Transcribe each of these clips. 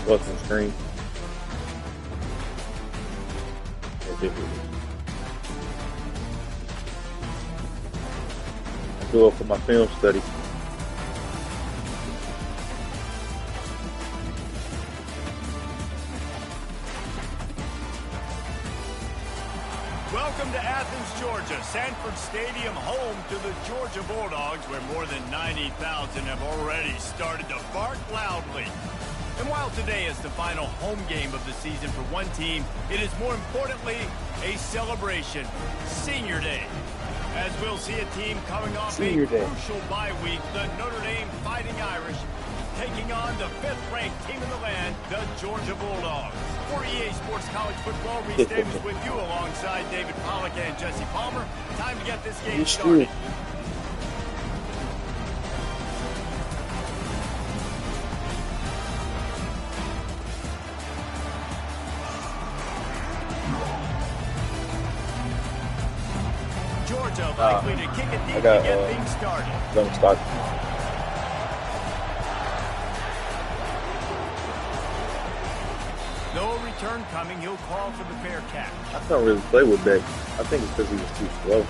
fucking screen. Ridiculous. I do it for my film study. Welcome to Athens, Georgia, Sanford Stadium, home to the Georgia Bulldogs, where more than 90,000 have already started to bark loudly. And while today is the final home game of the season for one team, it is more importantly a celebration, Senior Day. As we'll see a team coming off a crucial bye week, the Notre Dame Fighting Irish, taking on the 5th-ranked team in the land, the Georgia Bulldogs. For EA Sports College Football, Reese Davis with you alongside David Pollack and Jesse Palmer. Time to get this game started. Georgia likely to kick it deep to get things started. No return coming. He'll call for the fair catch. I can't really play with Beck. I think it's because he was too slow.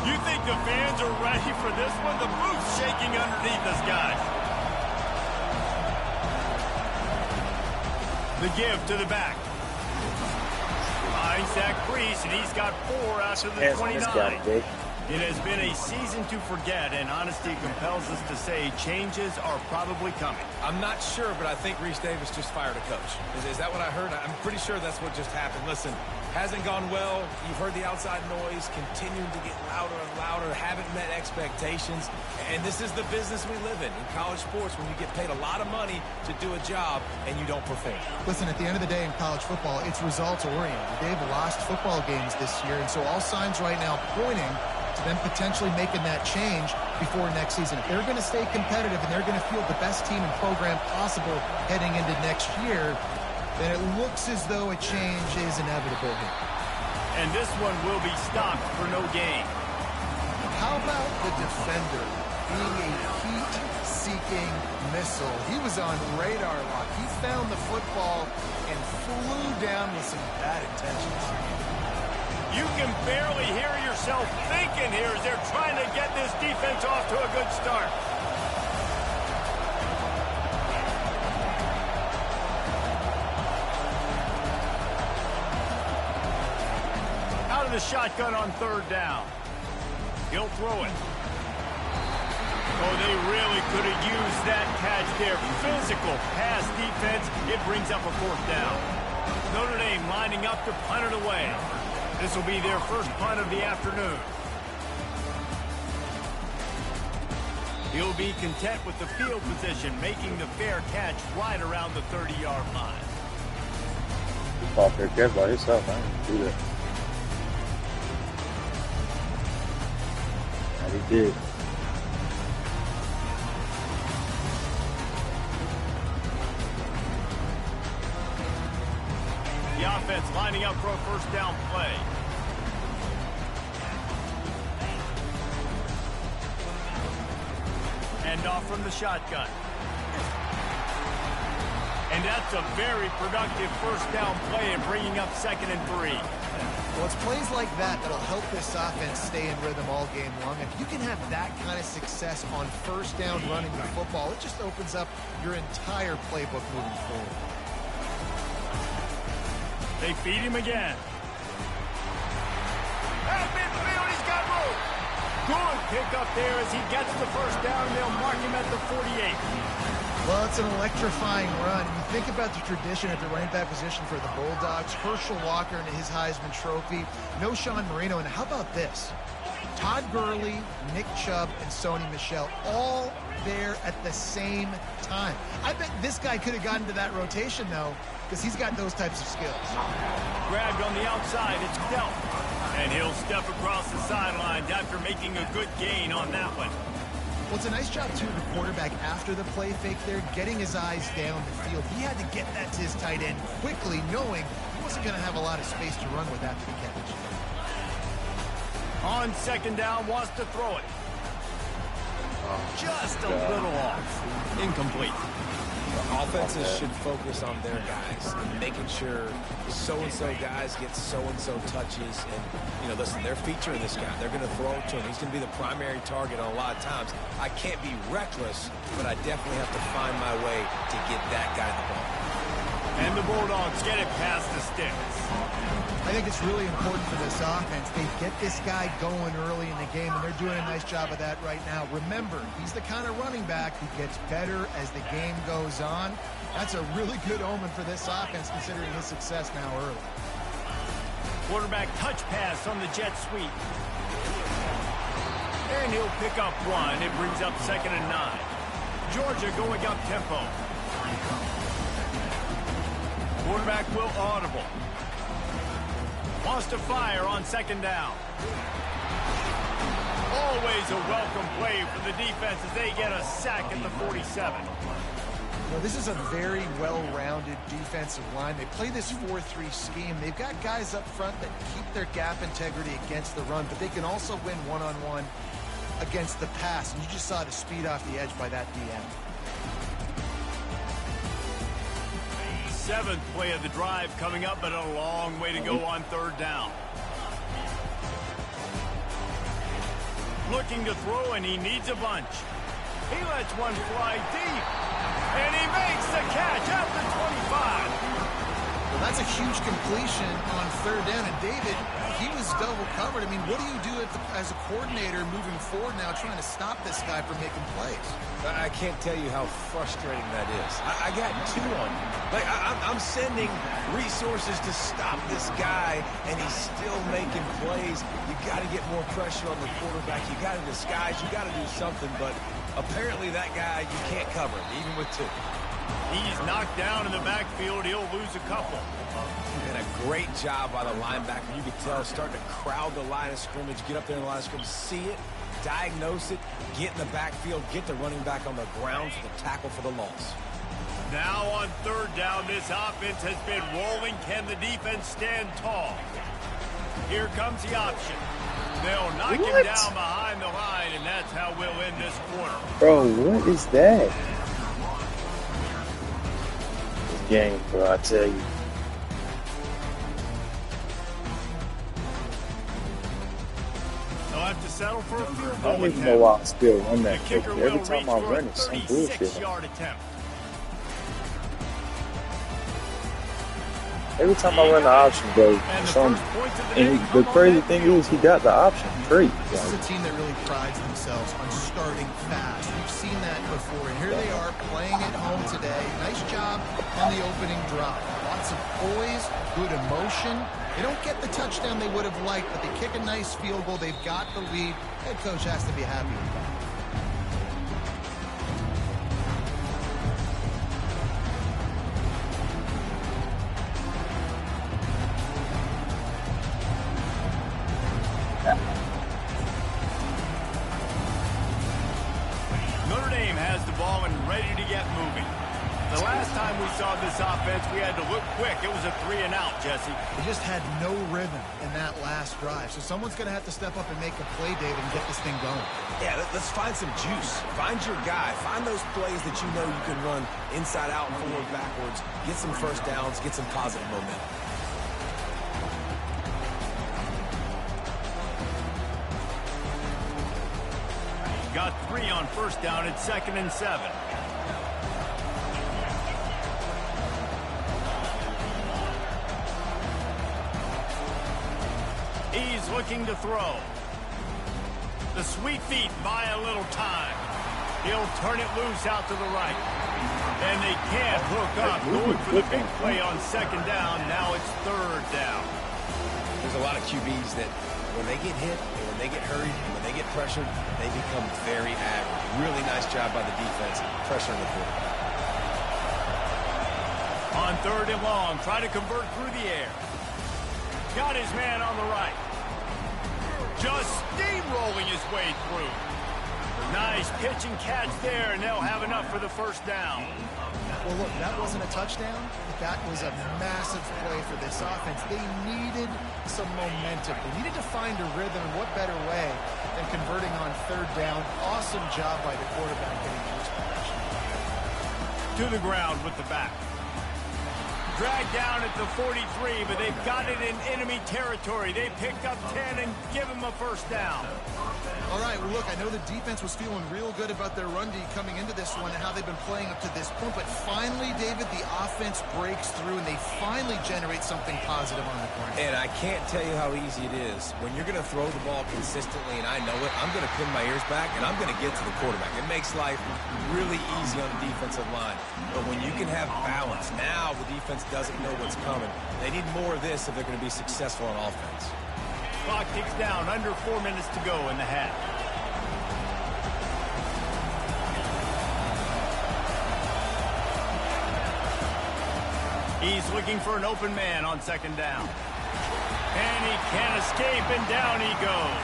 You think the fans are ready for this one? The booth's shaking underneath us, guys. The give to the back. Finds that crease, and he's got 4 after the 29. It has been a season to forget, and honesty compels us to say changes are probably coming. I'm not sure, but I think Reese Davis just fired a coach. Is that what I heard? I'm pretty sure that's what just happened. Listen, hasn't gone well. You've heard the outside noise, continuing to get louder and louder, haven't met expectations. And this is the business we live in college sports, when you get paid a lot of money to do a job and you don't perform. Listen, at the end of the day in college football, it's results-oriented. They've lost football games this year, and so all signs right now pointing to them potentially making that change before next season. If they're going to stay competitive and they're going to field the best team and program possible heading into next year, then it looks as though a change is inevitable here. And this one will be stopped for no gain. How about the defender being a heat-seeking missile? He was on radar lock. He found the football and flew down with some bad intentions. You can barely hear yourself thinking here as they're trying to get this defense off to a good start. Out of the shotgun on 3rd down. He'll throw it. Oh, they really could have used that catch there. Physical pass defense. It brings up a 4th down. Notre Dame lining up to punt it away. This will be their first punt of the afternoon. He'll be content with the field position, making the fair catch right around the 30-yard line. Ball fair catch by himself, man. Do that. And he did. The offense lining up for a 1st down play. And off from the shotgun. And that's a very productive 1st down play and bringing up 2nd and 3. Well, it's plays like that that'll help this offense stay in rhythm all game long. If you can have that kind of success on 1st down running the football, it just opens up your entire playbook moving forward. They feed him again. At midfield, he's got room. Good pick up there as he gets the 1st down, and they'll mark him at the 48. Well, it's an electrifying run. You think about the tradition at the running back position for the Bulldogs. Herschel Walker and his Heisman Trophy. No Sean Marino. And how about this? Todd Gurley, Nick Chubb, and Sony Michel all there at the same time. I bet this guy could have gotten to that rotation, though, because he's got those types of skills. Grabbed on the outside, it's Delp. And he'll step across the sidelines after making a good gain on that one. Well, it's a nice job, too, of the quarterback after the play fake there, getting his eyes down the field. He had to get that to his tight end quickly, knowing wasn't going to have a lot of space to run with after the catch. On second down, wants to throw it. Just a little off. Incomplete. Offenses should focus on their guys and making sure so-and-so guys get so-and-so touches. And, listen, they're featuring this guy. They're going to throw it to him. He's going to be the primary target on a lot of times. I can't be reckless, but I definitely have to find my way to get that guy the ball. And the Bulldogs get it past the sticks. I think it's really important for this offense. They get this guy going early in the game, and they're doing a nice job of that right now. Remember, he's the kind of running back who gets better as the game goes on. That's a really good omen for this offense, considering his success now early. Quarterback touch pass on the jet sweep. And he'll pick up one. It brings up 2nd and 9. Georgia going up tempo. Quarterback will audible. Wants to fire on 2nd down. Always a welcome play for the defense as they get a sack at the 47. This is a very well-rounded defensive line. They play this 4-3 scheme. They've got guys up front that keep their gap integrity against the run, but they can also win one-on-one against the pass. And you just saw the speed off the edge by that DM. 7th play of the drive coming up, but a long way to go on 3rd down. Looking to throw, and he needs a bunch. He lets one fly deep, and he makes the catch at the 25. Well, that's a huge completion on 3rd down, and David, he was double covered. I mean, what do you do as a coordinator moving forward now trying to stop this guy from making plays? I can't tell you how frustrating that is. I got 2 on him. Like, I'm sending resources to stop this guy, and he's still making plays. You got to get more pressure on the quarterback. You got to disguise. You got to do something, but apparently that guy, you can't cover him, even with 2. He's knocked down in the backfield. He'll lose a couple. And a great job by the linebacker. You could tell starting to crowd the line of scrimmage, get up there in the line of scrimmage, see it, diagnose it, get in the backfield, get the running back on the ground for the tackle for the loss. Now on 3rd down, this offense has been rolling. Can the defense stand tall? Here comes the option. They'll knock him down behind the line, and that's how we'll end this quarter. Bro, what is that? This game, bro, I tell you. They'll have to settle for a field I goal don't even attempt. know why I still run The that kicker quick. will Every reach time I for run, a it's some bullshit. 36-yard attempt. Every time I run the option, bro, And the some, first points of the and day the come on crazy that thing field. is, he got the option free. This is a team that really prides themselves on starting fast. We've seen that before, and here they are playing at home today. Nice job on the opening drop. Lots of poise, good emotion. They don't get the touchdown they would have liked, but they kick a nice field goal. They've got the lead. Head coach has to be happy with that. Notre Dame has the ball and ready to get moving. The last time we saw this offense, we had to look quick. It was a 3-and-out, Jesse. They just had no rhythm in that last drive. So someone's going to have to step up and make a play, David, and get this thing going. Yeah, let's find some juice. Find your guy. Find those plays that you know you can run inside out, forward, backwards. Get some first downs. Get some positive momentum. Got 3 on 1st down at 2nd and 7. He's looking to throw. The sweet feet buy a little time. He'll turn it loose out to the right. And they can't hook up. Going for the big play on 2nd down. Now it's 3rd down. There's a lot of QBs that when they get hit and when they get hurried and when they get pressured, they become very average. Really nice job by the defense pressuring the quarterback. On 3rd and long, try to convert through the air. Got his man on the right. Just steamrolling his way through. Nice pitch and catch there, and they'll have enough for the 1st down. Well, look, that wasn't a touchdown. That was a massive play for this offense. They needed some momentum. They needed to find a rhythm, and what better way than converting on third down. Awesome job by the quarterback getting first possession. To the ground with the back. Dragged down at the 43, but they've got it in enemy territory. They picked up 10 and give him a first down. All right, well, look, I know the defense was feeling real good about their run D coming into this one and how they've been playing up to this point, but finally, David, the offense breaks through and they finally generate something positive on the ground. And I can't tell you how easy it is. When you're going to throw the ball consistently, and I know it, I'm going to pin my ears back, and I'm going to get to the quarterback. It makes life really easy on the defensive line. But when you can have balance, now the defense doesn't know what's coming. They need more of this if they're going to be successful on offense. Clock ticks down, under 4 minutes to go in the half. He's looking for an open man on second down. And he can't escape, and down he goes.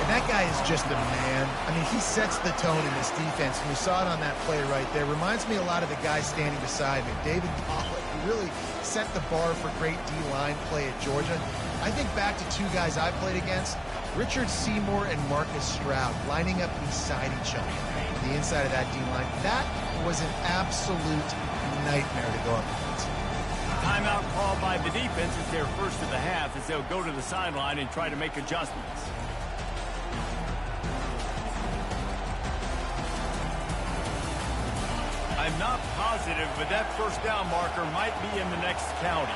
And that guy is just a man. I mean, he sets the tone in this defense, and we saw it on that play right there. Reminds me a lot of the guy standing beside me, David Pollock, who really set the bar for great D-line play at Georgia. I think back to two guys I played against, Richard Seymour and Marcus Stroud, lining up beside each other on the inside of that D-line. That was an absolute nightmare to go up against. Timeout called by the defense is their first of the half as they'll go to the sideline and try to make adjustments. I'm not positive, but that first down marker might be in the next county.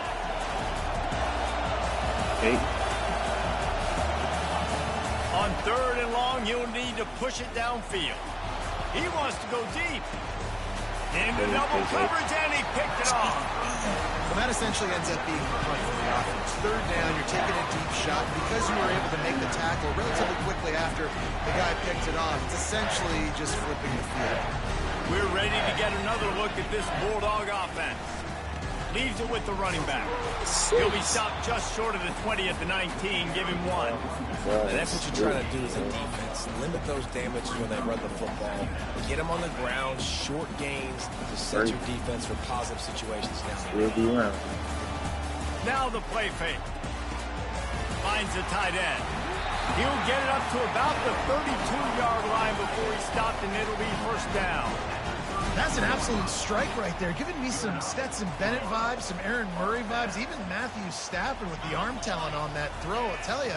8. On third and long, he'll need to push it downfield. He wants to go deep. Into double coverage, and he picked it off. Well, that essentially ends up being the punt for the offense. Third down, you're taking a deep shot. Because you were able to make the tackle relatively quickly after the guy picked it off, it's essentially just flipping the field. We're ready to get another look at this Bulldog offense. Leaves it with the running back. He'll be stopped just short of the 20 at the 19. Give him 1. And that's what you're trying to do as a defense. Limit those damages when they run the football. Get them on the ground, short gains to set your defense for positive situations down. Now the play fake. Finds the tight end. He'll get it up to about the 32-yard line before he's stopped, and it'll be first down. That's an absolute strike right there, giving me some Stetson Bennett vibes, some Aaron Murray vibes, even Matthew Stafford with the arm talent on that throw. I'll tell you,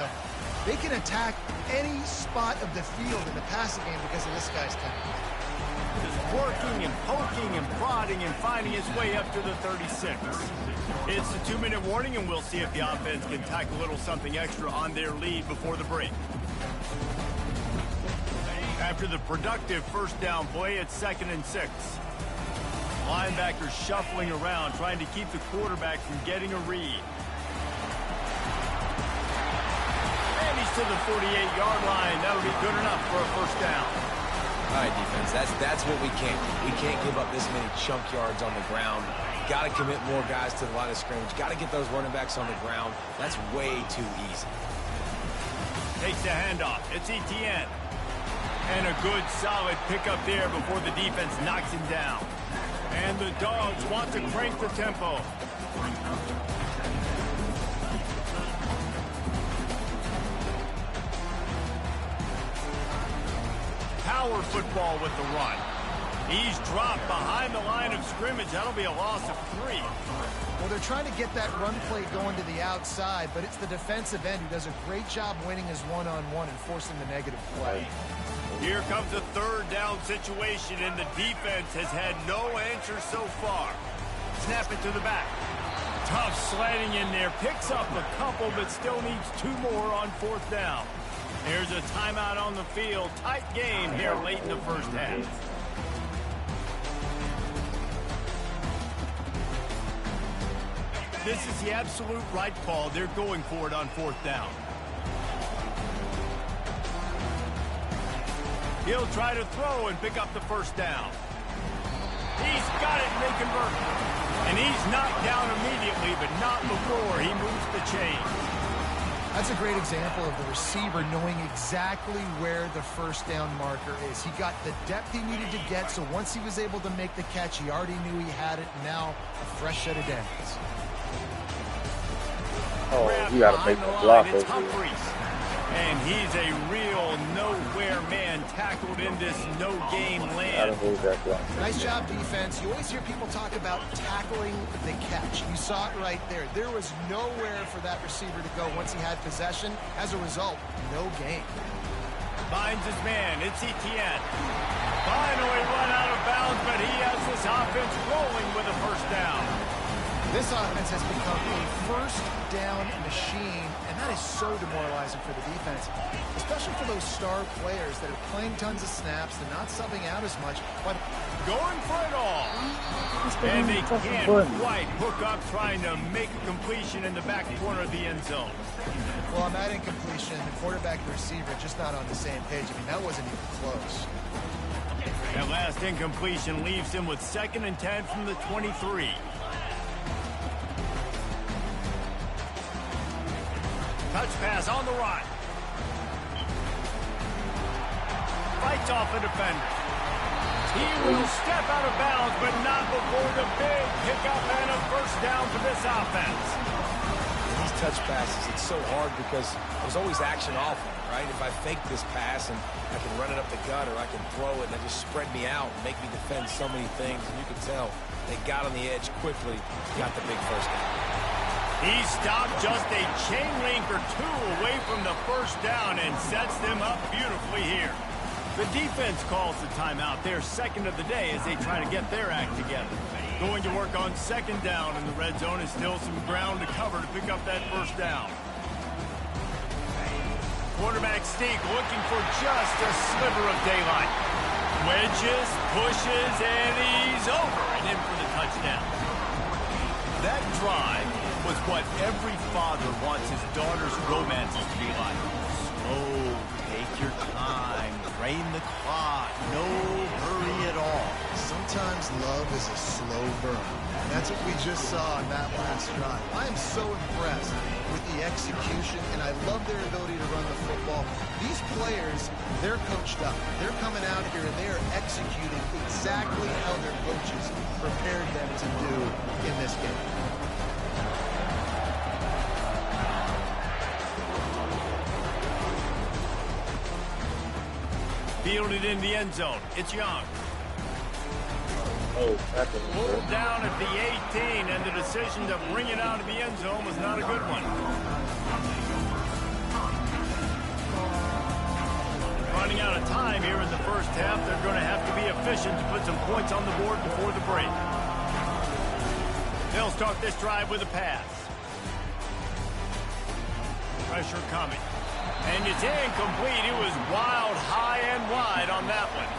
they can attack any spot of the field in the passing game because of this guy's talent. Just working and poking and prodding and finding his way up to the 36. It's a 2-minute warning, and we'll see if the offense can tack a little something extra on their lead before the break. After the productive first down play, it's 2nd and 6. Linebackers shuffling around, trying to keep the quarterback from getting a read. And he's to the 48-yard line. That'll be good enough for a first down. All right, defense, that's what we can't do. We can't give up this many chunk yards on the ground. Got to commit more guys to the line of scrimmage. Got to get those running backs on the ground. That's way too easy. Takes the handoff. It's Etienne. And a good, solid pickup there before the defense knocks him down. And the Dogs want to crank the tempo. Power football with the run. He's dropped behind the line of scrimmage. That'll be a loss of 3. Well, they're trying to get that run play going to the outside, but it's the defensive end who does a great job winning his one-on-one and forcing the negative play. Here comes a third down situation, and the defense has had no answer so far. Snap it to the back. Tough sledding in there. Picks up a couple, but still needs 2 more on 4th down. There's a timeout on the field. Tight game here late in the first half. This is the absolute right call. They're going for it on 4th down. He'll try to throw and pick up the first down. He's got it, and they convert. And he's knocked down immediately, but not before he moves the chain. I That's a great example of the receiver knowing exactly where the first down marker is. He got the depth he needed to get, so once he was able to make the catch, he already knew he had it. Now, a fresh set of downs. Oh, you gotta make the block over here. And he's a real nowhere man tackled in this no-game land. Gotta move that block. Nice job, defense. You always hear people talk about tackling the catch. You saw it right there. There was nowhere for that receiver to go once he had possession. As a result, no gain. Finds his man. It's Etienne. Finally run out of bounds, but he has this offense rolling with a first down. This offense has become a first down machine, and that is so demoralizing for the defense, especially for those star players that are playing tons of snaps. They're not subbing out as much, but going for it all. And they can't quite hook up trying to make a completion in the back corner of the end zone. Well, on that incompletion, the quarterback and the receiver just not on the same page. I mean, that wasn't even close. That last incompletion leaves him with 2nd and 10 from the 23. Touch pass on the run. Fights off a defender. He will step out of bounds, but not before the big pickup and a first down for this offense. These touch passes, it's so hard because there's always action off them, right? If I fake this pass and I can run it up the gut or I can throw it and they just spread me out and make me defend so many things, and you can tell they got on the edge quickly, got the big first down. He stopped just a chain link or two away from the first down and sets them up beautifully here. The defense calls the timeout. Their second of the day as they try to get their act together. Going to work on 2nd down in the red zone is still some ground to cover to pick up that first down. Quarterback Stink looking for just a sliver of daylight. Wedges, pushes, and he's over and in for the touchdown. That drive was what every father wants his daughter's romances to be like. Slow, take your time, drain the clock, no hurry at all. Sometimes love is a slow burn. And that's what we just saw on that last drive. I am so impressed with the execution, and I love their ability to run the football. These players, they're coached up. They're coming out here, and they are executing exactly how their coaches prepared them to do in this game. Fielded in the end zone. It's Young. Oh, that's a Pulled down at the 18, and the decision to bring it out of the end zone was not a good one. Running out of time here in the first half. They're going to have to be efficient to put some points on the board before the break. They'll start this drive with a pass. Pressure coming. And it's incomplete. It was wild, high, and wide on that one.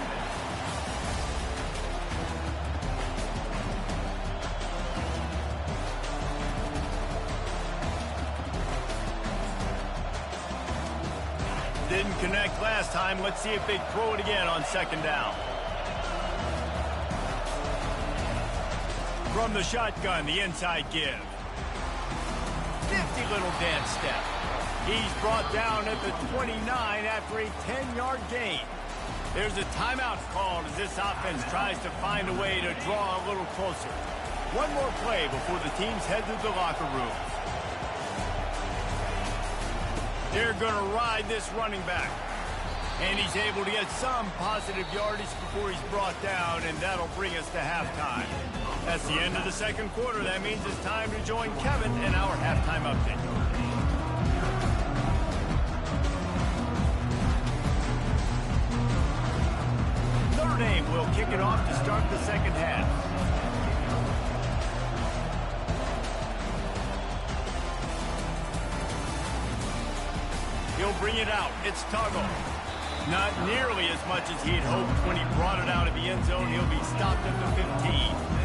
Didn't connect last time. Let's see if they throw it again on 2nd down. From the shotgun, the inside give. Nifty little dance step. He's brought down at the 29 after a 10-yard gain. There's a timeout called as this offense tries to find a way to draw a little closer. One more play before the teams head to the locker room. They're going to ride this running back. And he's able to get some positive yardage before he's brought down, and that'll bring us to halftime. That's the end of the second quarter. That means it's time to join Kevin in our halftime update. Notre Dame will kick it off to start the second half. He'll bring it out. It's Tuggle. Not nearly as much as he had hoped when he brought it out of the end zone. He'll be stopped at the 15.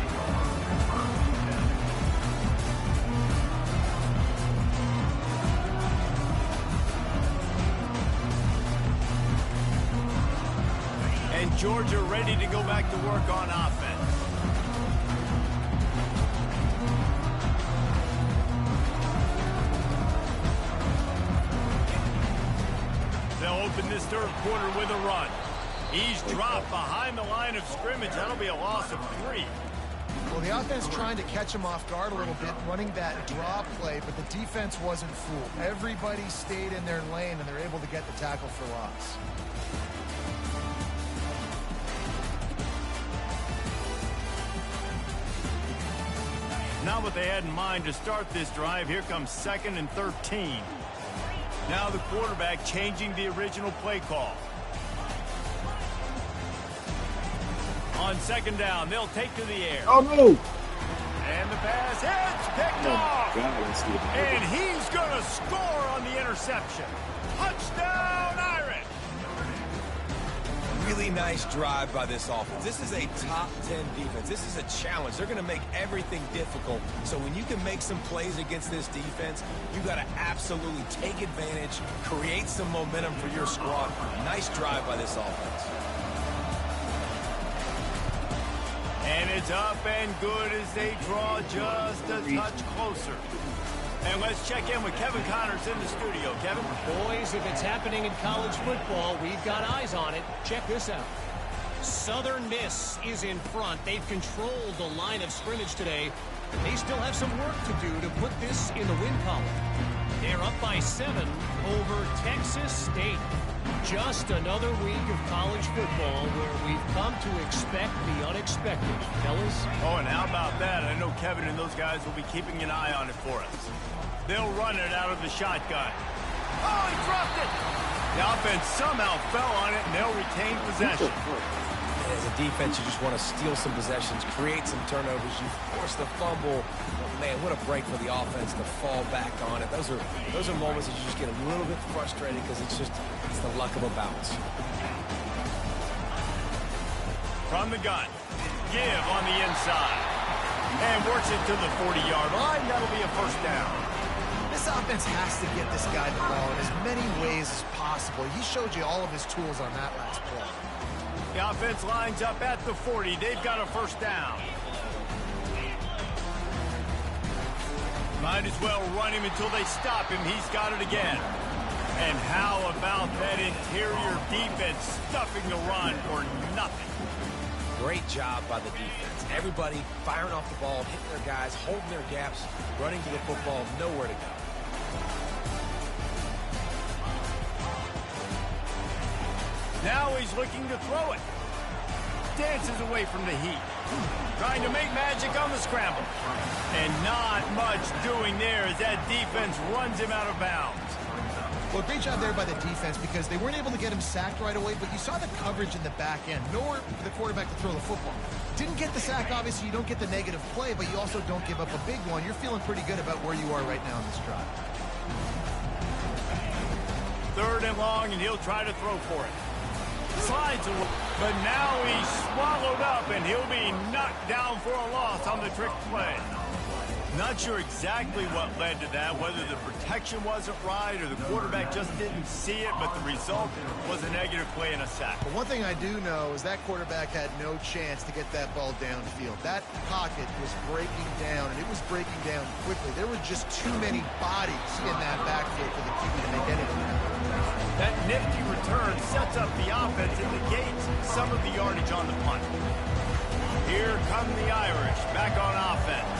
And Georgia ready to go back to work on offense. up in this third quarter with a run. He's dropped behind the line of scrimmage. That'll be a loss of 3. Well, the offense trying to catch him off guard a little bit, running that draw play, but the defense wasn't fooled. Everybody stayed in their lane, and they're able to get the tackle for loss. Not what they had in mind to start this drive. Here comes 2nd and 13. Now the quarterback changing the original play call. On 2nd down, they'll take to the air. Oh, no. And the pass hits, picked off. And he's going to score on the interception. Touchdown, Irish. Really nice drive by this offense. This is a top 10 defense. This is a challenge. They're going to make everything difficult. So when you can make some plays against this defense, you got to absolutely take advantage, create some momentum for your squad. Nice drive by this offense. And it's up and good as they draw just a touch closer. And let's check in with Kevin Connors in the studio. Kevin? Boys, if it's happening in college football, we've got eyes on it. Check this out. Southern Miss is in front. They've controlled the line of scrimmage today. They still have some work to do to put this in the win column. They're up by 7 over Texas State. Just another week of college football where we've come to expect the unexpected. Fellas? Oh, and how about that? I know Kevin and those guys will be keeping an eye on it for us. They'll run it out of the shotgun. Oh, he dropped it! The offense somehow fell on it, and they'll retain possession. As a defense, you just want to steal some possessions, create some turnovers. You force the fumble. Oh, man, what a break for the offense to fall back on it. Those are moments that you just get a little bit frustrated because it's the luck of a bounce. From the gun, give on the inside. And works it to the 40-yard line. That'll be a first down. This offense has to get this guy the ball in as many ways as possible. He showed you all of his tools on that last play. The offense lines up at the 40. They've got a first down. Might as well run him until they stop him. He's got it again. And how about that interior defense stuffing the run for nothing? Great job by the defense. Everybody firing off the ball, hitting their guys, holding their gaps, running to the football, nowhere to go. Now he's looking to throw it. Dances away from the heat. Trying to make magic on the scramble. And not much doing there as that defense runs him out of bounds. Well, great job there by the defense because they weren't able to get him sacked right away, but you saw the coverage in the back end. Nowhere for the quarterback to throw the football. Didn't get the sack, obviously. You don't get the negative play, but you also don't give up a big one. You're feeling pretty good about where you are right now in this drive. 3rd and long, and he'll try to throw for it. Slides away, but now he's swallowed up, and he'll be knocked down for a loss on the trick play. Not sure exactly what led to that, whether the protection wasn't right or the quarterback just didn't see it, but the result was a negative play and a sack. But one thing I do know is that quarterback had no chance to get that ball downfield. That pocket was breaking down, and it was breaking down quickly. There were just too many bodies in that backfield for the QB to make anything happen. That nifty return sets up the offense and negates some of the yardage on the punt. Here come the Irish back on offense.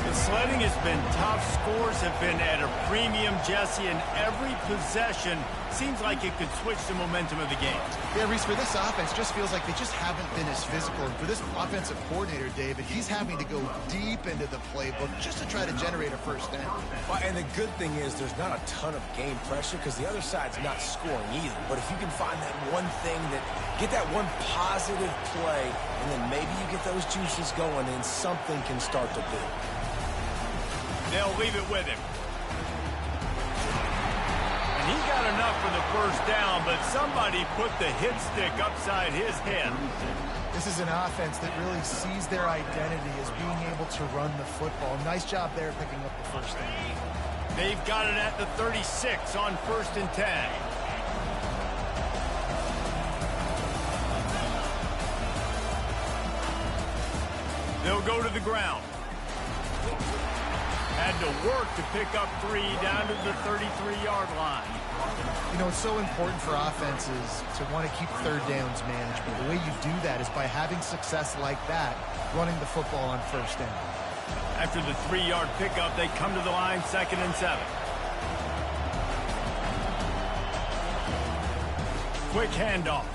The sledding has been tough. Scores have been at a premium, Jesse, and every possession seems like it could switch the momentum of the game. Yeah, Reese, for this offense, just feels like they just haven't been as physical. And for this offensive coordinator, David, he's having to go deep into the playbook just to try to generate a first down. Well, and the good thing is there's not a ton of game pressure because the other side's not scoring either. But if you can find that one thing, get that one positive play, and then maybe you get those juices going and something can start to build. They'll leave it with him. And he got enough for the first down, but somebody put the hit stick upside his head. This is an offense that really sees their identity as being able to run the football. Nice job there picking up the first down. They've got it at the 36 on 1st and 10. They'll go to the ground. had to work to pick up 3 down to the 33-yard line. You know, it's so important for offenses to want to keep third downs manageable. The way you do that is by having success like that, running the football on first down. After the 3-yard pickup, they come to the line 2nd and 7. Quick handoff.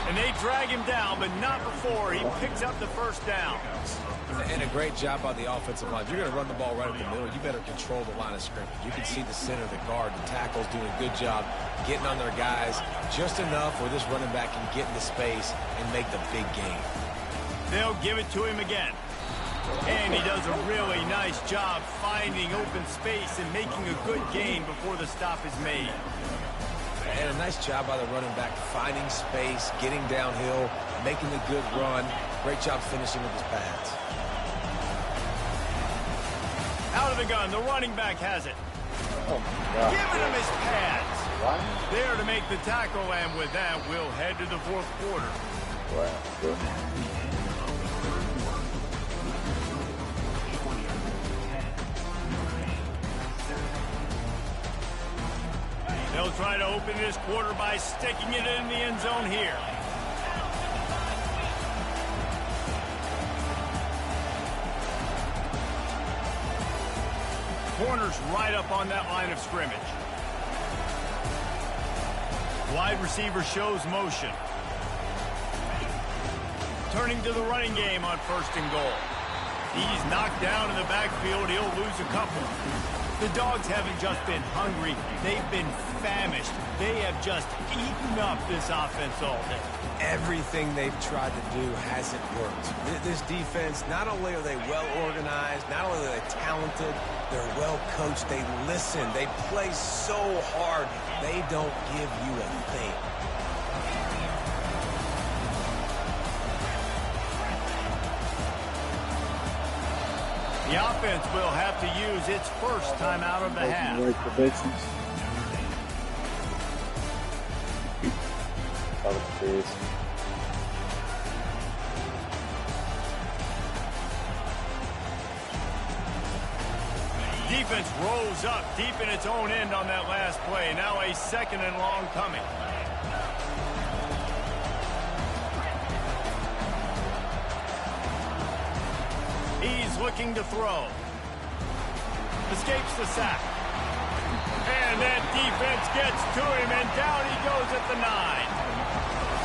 And they drag him down, but not before he picks up the first down. And a great job by the offensive line. If you're going to run the ball right up the middle, you better control the line of scrimmage. You can see the center, the guard, the tackles doing a good job getting on their guys just enough where this running back can get into space and make the big game. They'll give it to him again. And he does a really nice job finding open space and making a good gain before the stop is made. And a nice job by the running back finding space, getting downhill, making a good run. Great job finishing with his pads. Out of the gun, the running back has it. Oh, my God. Giving him his pads. What? There to make the tackle, and with that, we'll head to the 4th quarter. Wow, good. They'll try to open this quarter by sticking it in the end zone here. Corner's right up on that line of scrimmage. Wide receiver shows motion. Turning to the running game on 1st and goal. He's knocked down in the backfield. He'll lose a couple. The Dogs haven't just been hungry. They've been famished. They have just eaten up this offense all day. Everything they've tried to do hasn't worked. This defense, not only are they well organized, not only are they talented, they're well coached. They listen. They play so hard. They don't give you a thing. The offense will have to use its first time out of the half. Right for business. Out of the face. Defense rolls up deep in its own end on that last play. Now a 2nd and long coming. He's looking to throw. Escapes the sack. And that defense gets to him, and down he goes at the 9.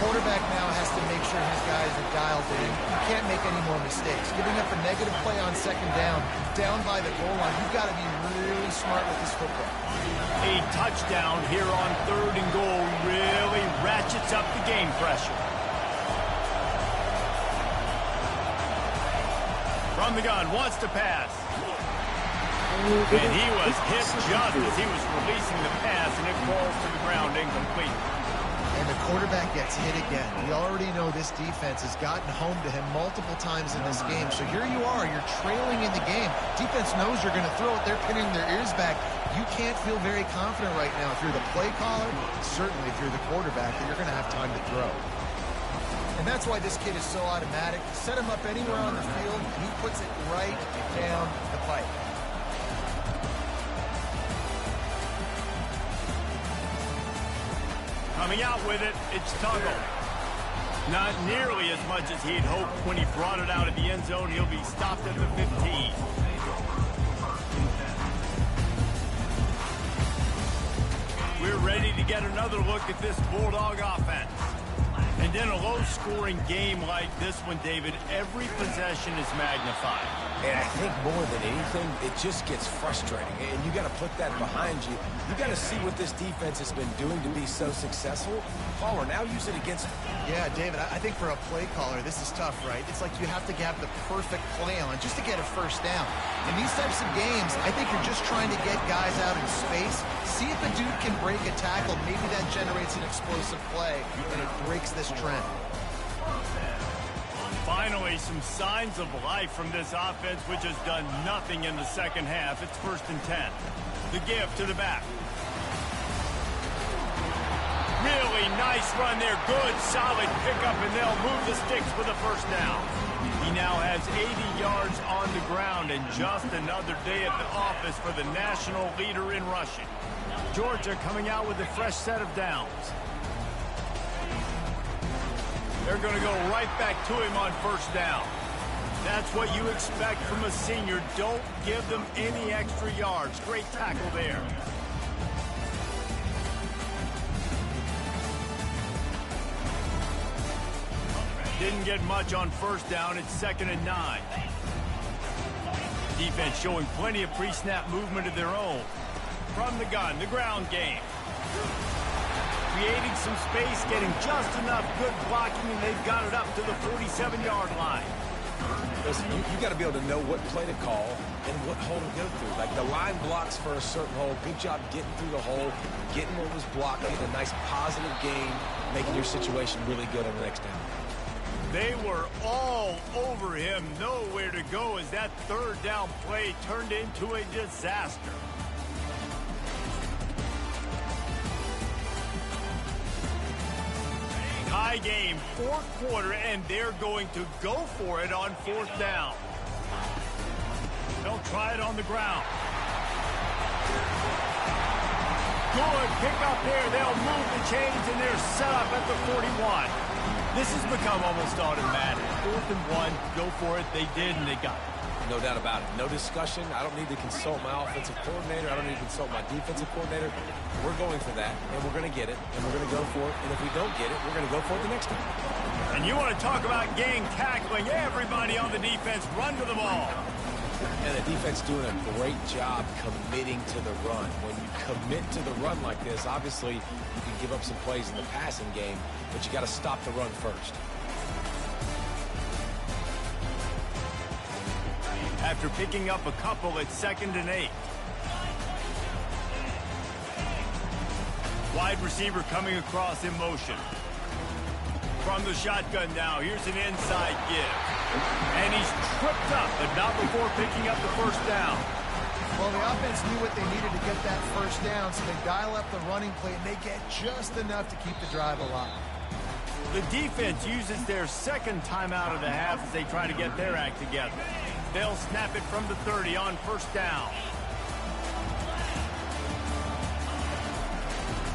Quarterback now has to make sure his guys are dialed in. You can't make any more mistakes. Giving up a negative play on 2nd down by the goal line, you've got to be really smart with this football. A touchdown here on 3rd and goal really ratchets up the game pressure. From the gun, wants to pass. And he was hit just as he was releasing the pass, and it falls to the ground incomplete. And the quarterback gets hit again. We already know this defense has gotten home to him multiple times in this game. So here you are, you're trailing in the game. Defense knows you're going to throw it. They're pinning their ears back. You can't feel very confident right now if you're the play caller, certainly if you're the quarterback, that you're going to have time to throw. And that's why this kid is so automatic. Set him up anywhere on the field, and he puts it right down the pipe. Coming out with it, it's Tuggle. Not nearly as much as he'd hoped when he brought it out of the end zone. He'll be stopped at the 15. We're ready to get another look at this Bulldog offense. And in a low-scoring game like this one, David, every possession is magnified. And I think more than anything, it just gets frustrating. And you got to put that behind you. You got to see what this defense has been doing to be so successful. Palmer, now use it against them. Yeah, David, I think for a play caller, this is tough, right? It's like you have to have the perfect play on just to get a first down. In these types of games, I think you're just trying to get guys out in space. See if the dude can break a tackle. Maybe that generates an explosive play, and it breaks this trend. Finally, some signs of life from this offense, which has done nothing in the second half. It's 1st and 10. The give to the back. Really nice run there. Good, solid pickup, and they'll move the sticks for the first down. He now has 80 yards on the ground, and just another day at the office for the national leader in rushing. Georgia coming out with a fresh set of downs. They're going to go right back to him on first down. That's what you expect from a senior. Don't give them any extra yards. Great tackle there. Didn't get much on first down. It's 2nd and 9. Defense showing plenty of pre-snap movement of their own. From the gun, the ground game. Creating some space, getting just enough good blocking, and they've got it up to the 47-yard line. Listen, you got to be able to know what play to call and what hole to go through. Like the line blocks for a certain hole. Good job getting through the hole, getting what was blocked, getting a nice positive gain, making your situation really good on the next down. They were all over him, nowhere to go as that third down play turned into a disaster. High game, fourth quarter, and they're going to go for it on fourth down. They'll try it on the ground. Good pick up there. They'll move the chains, and they're set up at the 41. This has become almost automatic. 4th and 1, go for it. They did, and they got it. No doubt about it. No discussion. I don't need to consult my offensive coordinator. I don't need to consult my defensive coordinator. We're going for that, and we're going to get it, and we're going to go for it. And if we don't get it, we're going to go for it the next time. And you want to talk about gang tackling. Everybody on the defense run to the ball. And the defense doing a great job committing to the run. When you commit to the run like this, obviously you can give up some plays in the passing game, but you got to stop the run first. After picking up a couple at 2nd and 8. Wide receiver coming across in motion. From the shotgun now, here's an inside give. And he's tripped up, but not before picking up the first down. Well, the offense knew what they needed to get that first down, so they dial up the running play, and they get just enough to keep the drive alive. The defense uses their second timeout of the half as they try to get their act together. They'll snap it from the 30 on first down.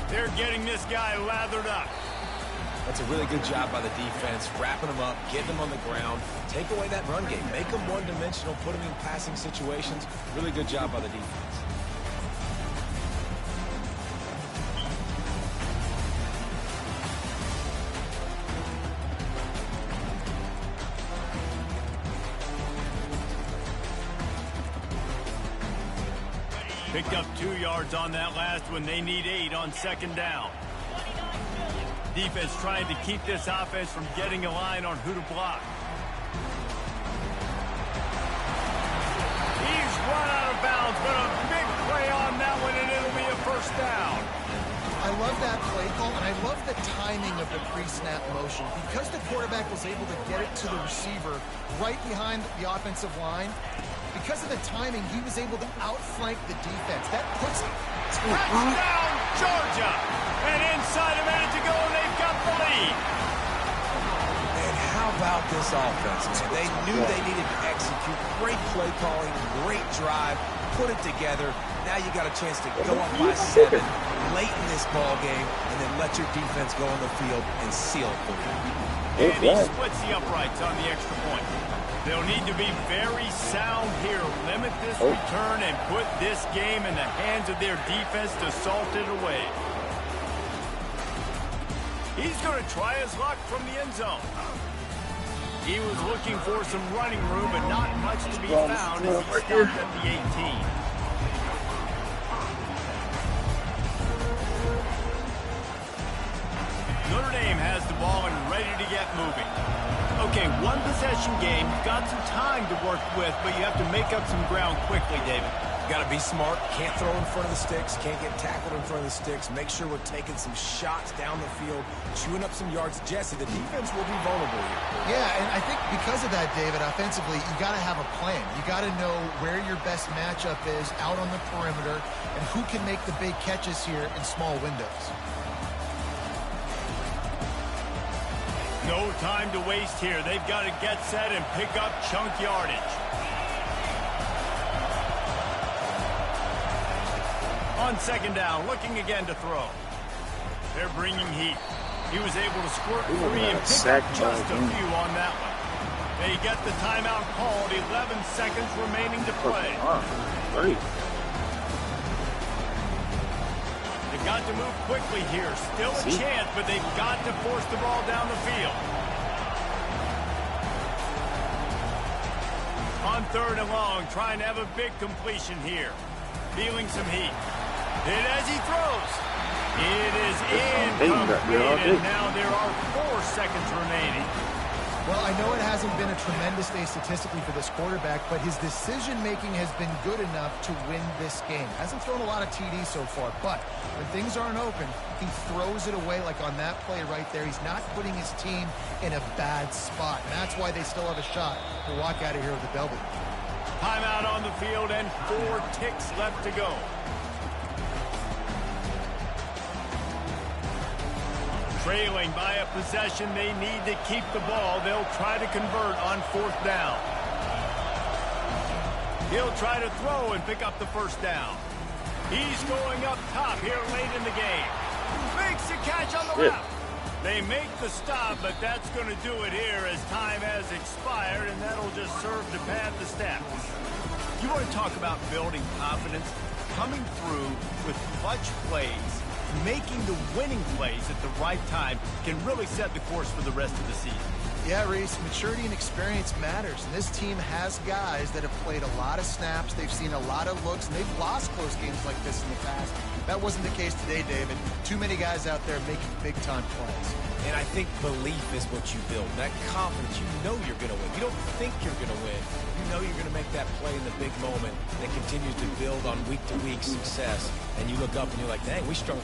They're getting this guy lathered up. That's a really good job by the defense, wrapping them up, getting them on the ground, take away that run game, make them one-dimensional, put them in passing situations. Really good job by the defense. Picked up 2 yards on that last one. They need 8 on 2nd down. Defense trying to keep this offense from getting a line on who to block. He's run out of bounds, but a big play on that one, and it'll be a first down. I love that play call, and I love the timing of the pre-snap motion. Because the quarterback was able to get it to the receiver right behind the offensive line, because of the timing, he was able to outflank the defense. That puts it. Touchdown, Georgia! And inside a minute to go, and they've got the lead. And how about this offense, man? They knew they needed to execute. Great play calling, great drive, put it together. Now you got a chance to go up by 7 late in this ball game, and then let your defense go on the field and seal it for you. And he splits the uprights on the extra point. They'll need to be very sound here. Limit this return and put this game in the hands of their defense to salt it away. He's going to try his luck from the end zone. He was looking for some running room, but not much to be found as he stopped at the 18. Notre Dame has the ball and ready to get moving. Okay, one possession game. You've got some time to work with, but you have to make up some ground quickly, David. Got to be smart. Can't throw in front of the sticks. Can't get tackled in front of the sticks. Make sure we're taking some shots down the field, chewing up some yards. Jesse, the defense will be vulnerable here. Yeah, and I think because of that, David, offensively, you got to have a plan. You got to know where your best matchup is out on the perimeter and who can make the big catches here in small windows. No time to waste here. They've got to get set and pick up chunk yardage. On second down, looking again to throw. They're bringing heat. He was able to squirt free and pick up just a few on that one. They get the timeout called. 11 seconds remaining to play. Great. They've got to move quickly here. Still a chance, but they've got to force the ball down the field. On third and long, trying to have a big completion here. Feeling some heat. Hit as he throws. It is incomplete, and now there are 4 seconds remaining. Well, I know it hasn't been a tremendous day statistically for this quarterback, but his decision-making has been good enough to win this game. Hasn't thrown a lot of TDs so far, but when things aren't open, he throws it away like on that play right there. He's not putting his team in a bad spot, and that's why they still have a shot to walk out of here with a W. Timeout on the field and 4 ticks left to go. Trailing by a possession, they need to keep the ball. They'll try to convert on 4th down. He'll try to throw and pick up the first down. He's going up top here late in the game. Makes the catch on the route. They make the stop, but that's going to do it here as time has expired, and that'll just serve to pad the stats. You want to talk about building confidence? Coming through with clutch plays, making the winning plays at the right time can really set the course for the rest of the season. Yeah, Reese, maturity and experience matters. And this team has guys that have played a lot of snaps. They've seen a lot of looks, and they've lost close games like this in the past. That wasn't the case today, David. Too many guys out there making big-time plays. And I think belief is what you build. That confidence, you know you're going to win. You don't think you're going to win. You know you're going to make that play in the big moment that continues to build on week-to-week success. And you look up and you're like, dang, we strung.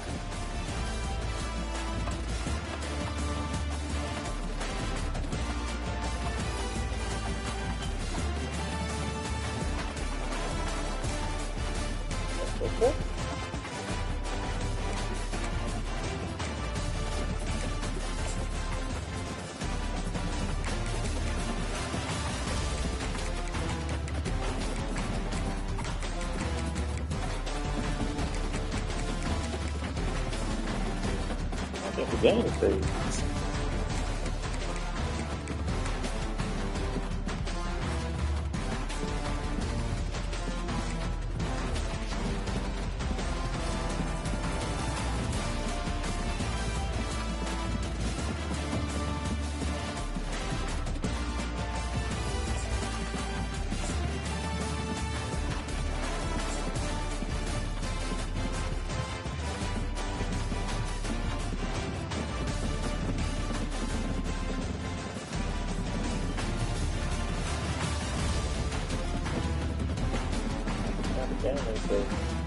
Game phase. Game phase.